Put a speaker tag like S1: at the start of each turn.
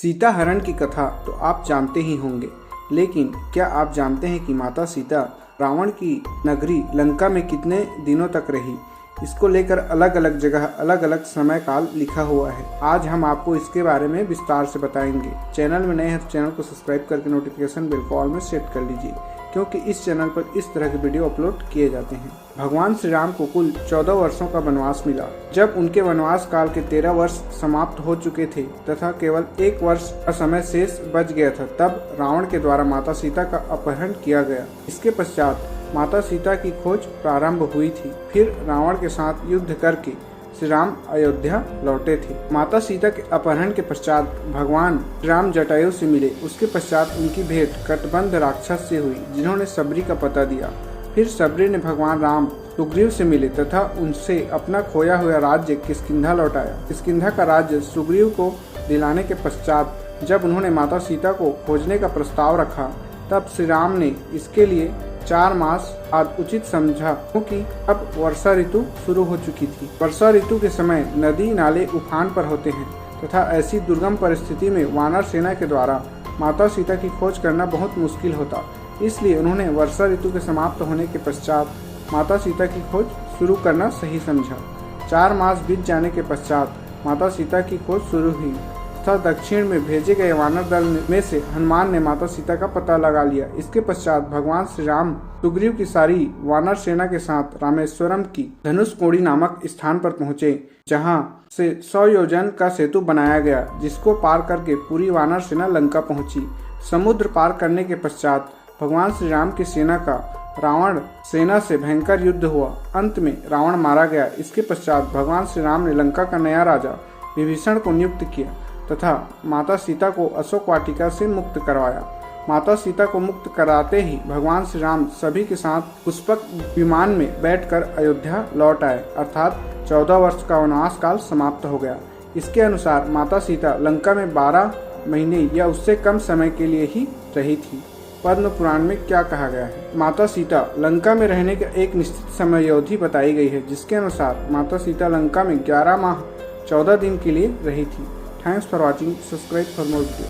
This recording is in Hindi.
S1: सीता हरण की कथा तो आप जानते ही होंगे, लेकिन क्या आप जानते हैं कि माता सीता रावण की नगरी लंका में कितने दिनों तक रही? इसको लेकर अलग अलग जगह अलग अलग समय काल लिखा हुआ है। आज हम आपको इसके बारे में विस्तार से बताएंगे। चैनल में नए हैं तो चैनल को सब्सक्राइब करके नोटिफिकेशन बेल को ऑल में सेट कर लीजिए, क्योंकि इस चैनल पर इस तरह के वीडियो अपलोड किए जाते हैं। भगवान श्री राम को कुल 14 वर्षों का वनवास मिला। जब उनके वनवास काल के 13 वर्ष समाप्त हो चुके थे तथा केवल 1 वर्ष का समय शेष बच गया था, तब रावण के द्वारा माता सीता का अपहरण किया गया। इसके पश्चात माता सीता की खोज प्रारंभ हुई थी। फिर रावण के साथ युद्ध करके श्री राम अयोध्या लौटे थे। माता सीता के अपहरण के पश्चात भगवान राम जटायु से मिले। उसके पश्चात उनकी भेंट कटबंध राक्षस से हुई, जिन्होंने सबरी का पता दिया। फिर सबरी ने भगवान राम सुग्रीव से मिले तथा उनसे अपना खोया हुआ राज्य किष्किंधा लौटाया। किष्किंधा का राज्य सुग्रीव को दिलाने के पश्चात जब उन्होंने माता सीता को खोजने का प्रस्ताव रखा, तब श्री राम ने इसके लिए 4 मास बाद उचित समझा, क्योंकि अब वर्षा ऋतु शुरू हो चुकी थी। वर्षा ऋतु के समय नदी नाले उफान पर होते हैं तथा ऐसी दुर्गम परिस्थिति में वानर सेना के द्वारा माता सीता की खोज करना बहुत मुश्किल होता। इसलिए उन्होंने वर्षा ऋतु के समाप्त होने के पश्चात माता सीता की खोज शुरू करना सही समझा। 4 मास बीत जाने के पश्चात माता सीता की खोज शुरू हुई तथा दक्षिण में भेजे गए वानर दल में से हनुमान ने माता सीता का पता लगा लिया। इसके पश्चात भगवान श्री राम सुग्रीव की सारी वानर सेना के साथ रामेश्वरम की धनुषकोडी नामक स्थान पर पहुंचे, जहां से 100 योजन का सेतु बनाया गया, जिसको पार करके पूरी वानर सेना लंका पहुंची। समुद्र पार करने के पश्चात भगवान श्री राम की सेना का रावण सेना से भयंकर युद्ध हुआ। अंत में रावण मारा गया। इसके पश्चात भगवान श्री राम ने लंका का नया राजा विभीषण को नियुक्त किया तथा माता सीता को अशोक वाटिका से मुक्त करवाया। माता सीता को मुक्त कराते ही भगवान श्री राम सभी के साथ पुष्पक विमान में बैठकर अयोध्या लौट आए, अर्थात 14 वर्ष का वनवास काल समाप्त हो गया। इसके अनुसार माता सीता लंका में 12 महीने या उससे कम समय के लिए ही रही थी। पद्म पुराण में क्या कहा गया है? माता सीता लंका में रहने का एक निश्चित समय अवधि बताई गई है, जिसके अनुसार माता सीता लंका में 11 माह 14 दिन के लिए रही थी। Thanks for watching. Subscribe for more video.